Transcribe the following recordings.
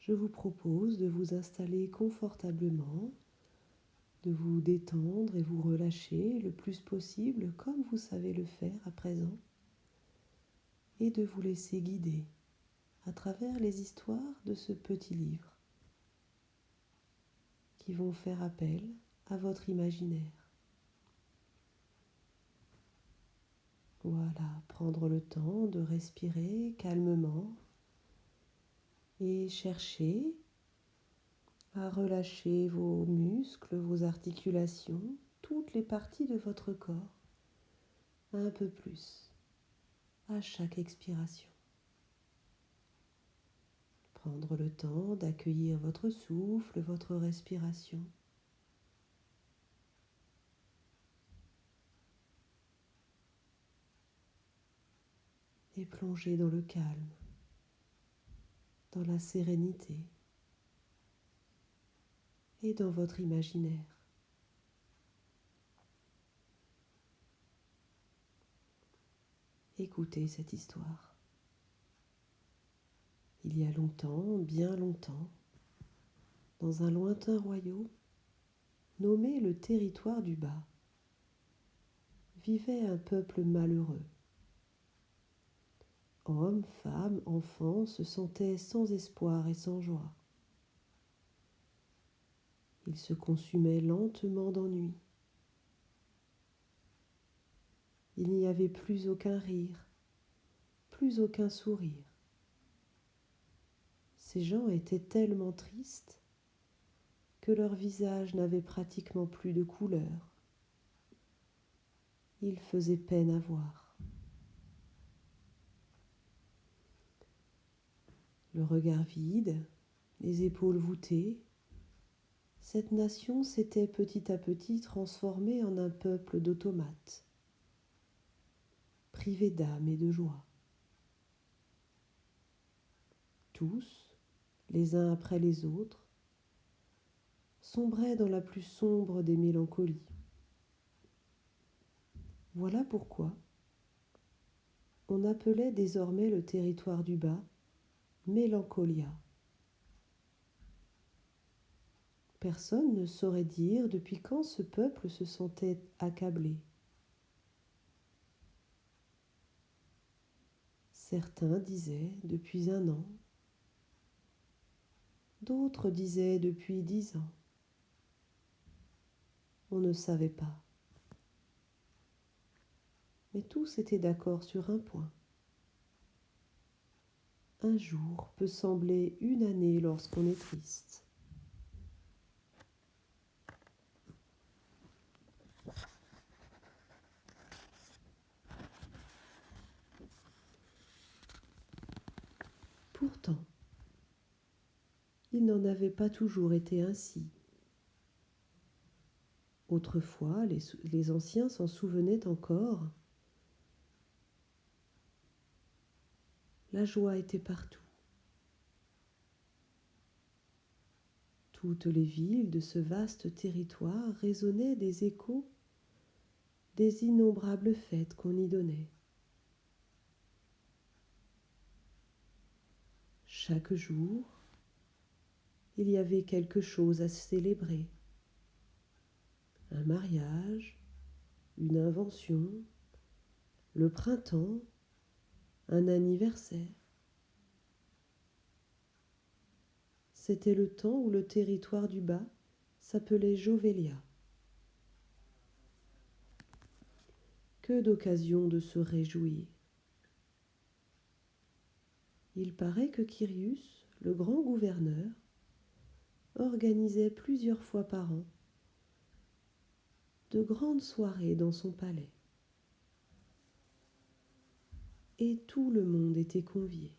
je vous propose de vous installer confortablement, de vous détendre et vous relâcher le plus possible comme vous savez le faire à présent et de vous laisser guider à travers les histoires de ce petit livre qui vont faire appel à votre imaginaire. Voilà, prendre le temps de respirer calmement et chercher à relâcher vos muscles, vos articulations, toutes les parties de votre corps, un peu plus à chaque expiration. Prendre le temps d'accueillir votre souffle, votre respiration. Et plonger dans le calme, dans la sérénité et dans votre imaginaire. Écoutez cette histoire. Il y a longtemps, bien longtemps, dans un lointain royaume nommé le Territoire du Bas, vivait un peuple malheureux. Hommes, femmes, enfants se sentaient sans espoir et sans joie. Ils se consumaient lentement d'ennui. Il n'y avait plus aucun rire, plus aucun sourire. Ces gens étaient tellement tristes que leur visage n'avait pratiquement plus de couleur. Ils faisaient peine à voir. Le regard vide, les épaules voûtées, cette nation s'était petit à petit transformée en un peuple d'automates, privé d'âme et de joie. Tous, les uns après les autres, sombraient dans la plus sombre des mélancolies. Voilà pourquoi on appelait désormais le territoire du bas Mélancolia. Personne ne saurait dire depuis quand ce peuple se sentait accablé. Certains disaient depuis 1 an, d'autres disaient depuis 10 ans. On ne savait pas. Mais tous étaient d'accord sur un point. Un jour peut sembler une année lorsqu'on est triste. Pourtant, il n'en avait pas toujours été ainsi. Autrefois, les anciens s'en souvenaient encore. La joie était partout. Toutes les villes de ce vaste territoire résonnaient des échos des innombrables fêtes qu'on y donnait. Chaque jour, il y avait quelque chose à célébrer. Un mariage, une invention, le printemps, un anniversaire. C'était le temps où le territoire du bas s'appelait Jovelia. Que d'occasions de se réjouir. Il paraît que Kyrius, le grand gouverneur, organisait plusieurs fois par an de grandes soirées dans son palais. Et tout le monde était convié.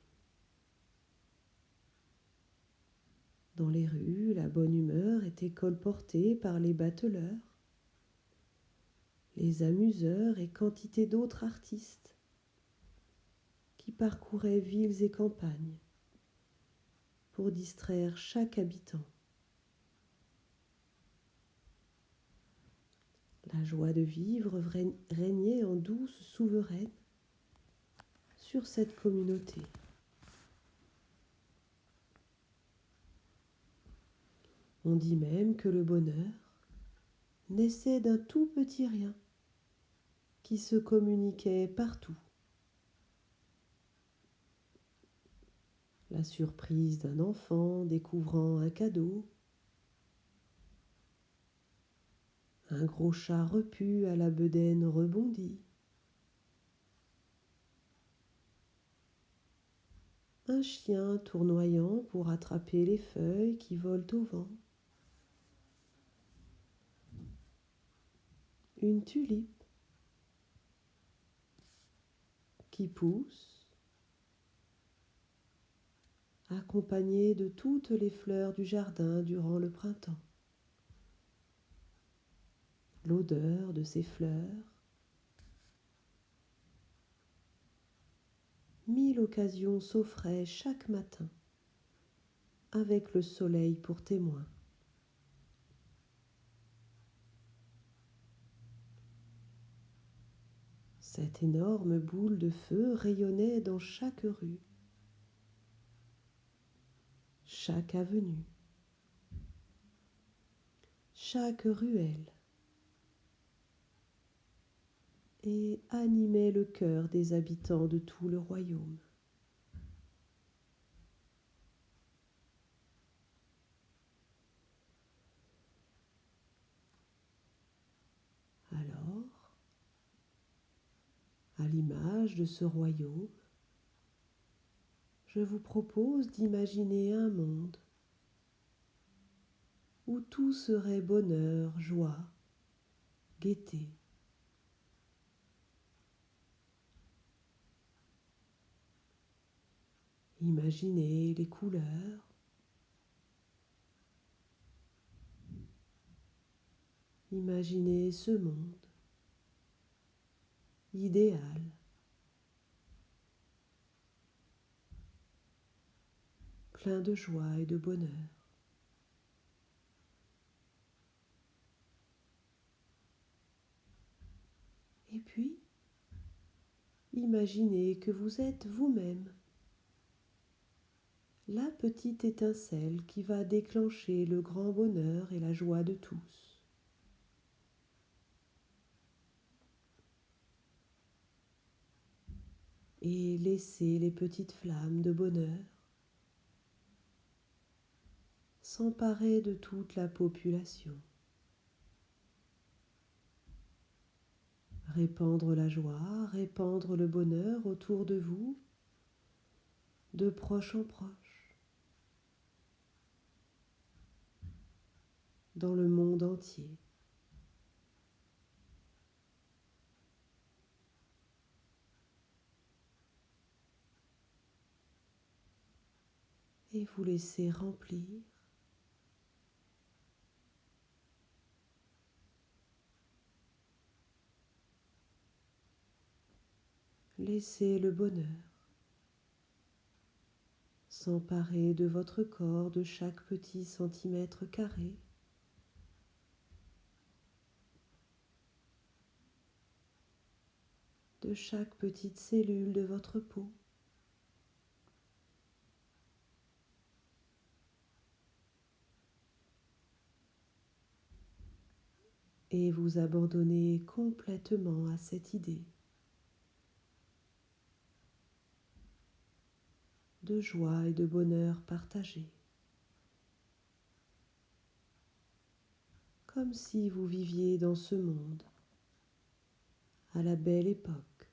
Dans les rues, la bonne humeur était colportée par les bateleurs, les amuseurs et quantité d'autres artistes qui parcouraient villes et campagnes pour distraire chaque habitant. La joie de vivre régnait en douce souveraine sur cette communauté. On dit même que le bonheur naissait d'un tout petit rien qui se communiquait partout. La surprise d'un enfant découvrant un cadeau, un gros chat repu à la bedaine rebondie, un chien tournoyant pour attraper les feuilles qui volent au vent, une tulipe qui pousse, accompagnée de toutes les fleurs du jardin durant le printemps. L'odeur de ces fleurs, 1000 occasions s'offraient chaque matin, avec le soleil pour témoin. Cette énorme boule de feu rayonnait dans chaque rue, chaque avenue, chaque ruelle, et animait le cœur des habitants de tout le royaume. Alors, à l'image de ce royaume, je vous propose d'imaginer un monde où tout serait bonheur, joie, gaieté. Imaginez les couleurs, imaginez ce monde idéal. Plein de joie et de bonheur. Et puis, imaginez que vous êtes vous-même la petite étincelle qui va déclencher le grand bonheur et la joie de tous. Et laissez les petites flammes de bonheur s'emparer de toute la population. Répandre la joie, répandre le bonheur autour de vous, de proche en proche, dans le monde entier. Et vous laissez remplir laissez le bonheur s'emparer de votre corps de chaque petit centimètre carré, de chaque petite cellule de votre peau. Et vous abandonnez complètement à cette idée de joie et de bonheur partagé, comme si vous viviez dans ce monde à la belle époque.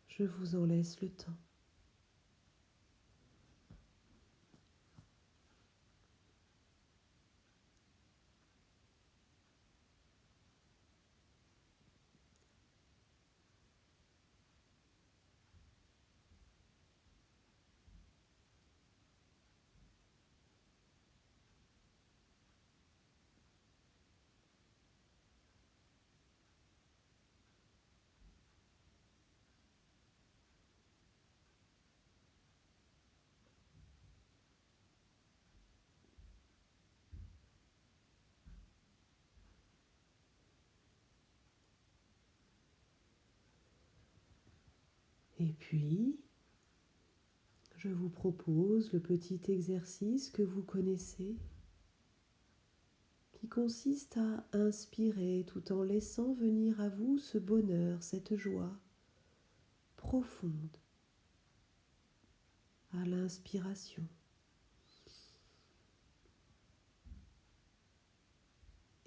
Je vous en laisse le temps. Et puis, Je vous propose le petit exercice que vous connaissez qui consiste à inspirer tout en laissant venir à vous ce bonheur, cette joie profonde à l'inspiration.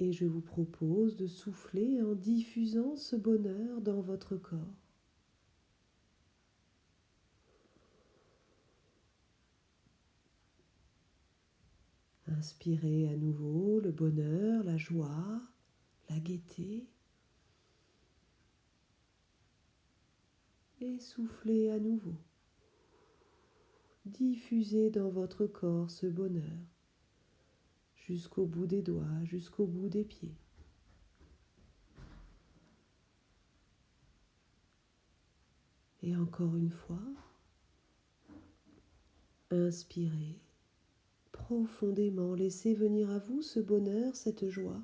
Et je vous propose de souffler en diffusant ce bonheur dans votre corps. Inspirez à nouveau le bonheur, la joie, la gaieté. Et soufflez à nouveau. Diffusez dans votre corps ce bonheur jusqu'au bout des doigts, jusqu'au bout des pieds. Et encore une fois, inspirez profondément, laissez venir à vous ce bonheur, cette joie.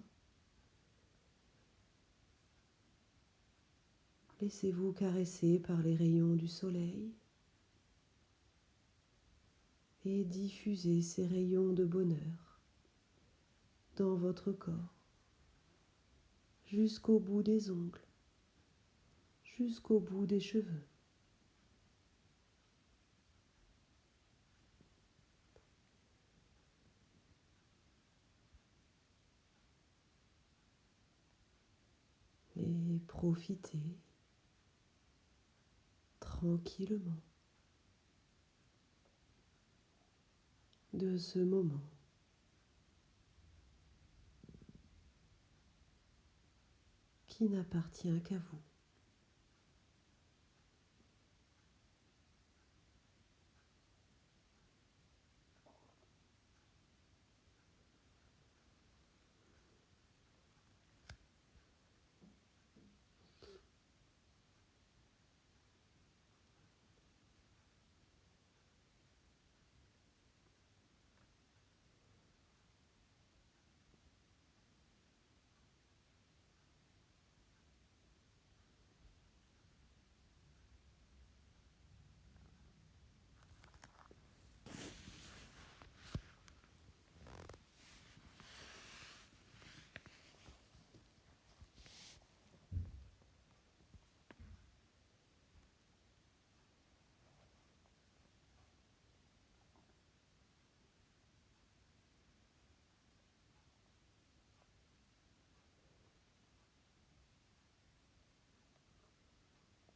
Laissez-vous caresser par les rayons du soleil et diffusez ces rayons de bonheur dans votre corps, jusqu'au bout des ongles, jusqu'au bout des cheveux. Et profitez tranquillement de ce moment qui n'appartient qu'à vous.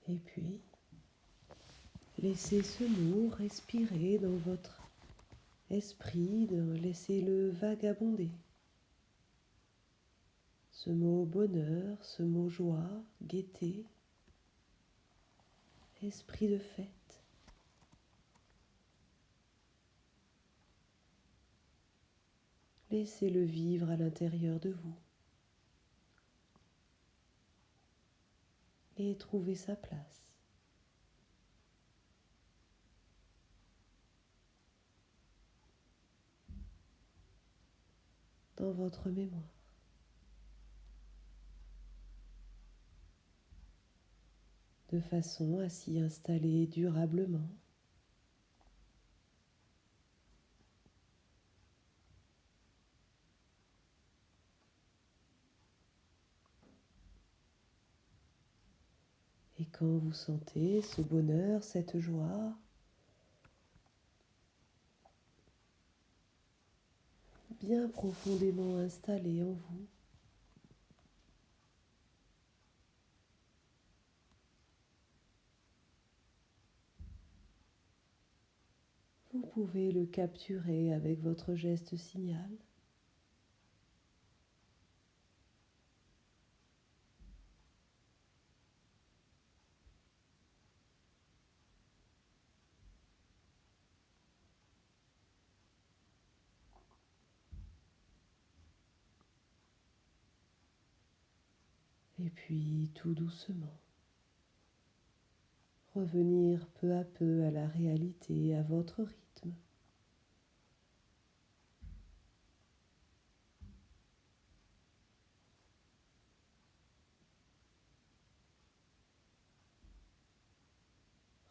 Et puis, laissez ce mot respirer dans votre esprit, laissez-le vagabonder. Ce mot bonheur, ce mot joie, gaieté, esprit de fête. Laissez-le vivre à l'intérieur de vous et trouver sa place. Dans votre mémoire. De façon à s'y installer durablement. Et quand vous sentez ce bonheur, cette joie, bien profondément installée en vous, vous pouvez le capturer avec votre geste signal. Et puis tout doucement, revenir peu à peu à la réalité, à votre rythme.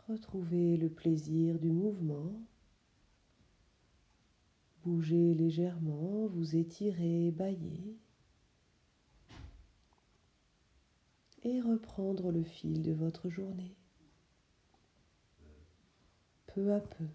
Retrouvez le plaisir du mouvement. Bougez légèrement, vous étirez, bâillez. Et reprendre le fil de votre journée. Peu à peu.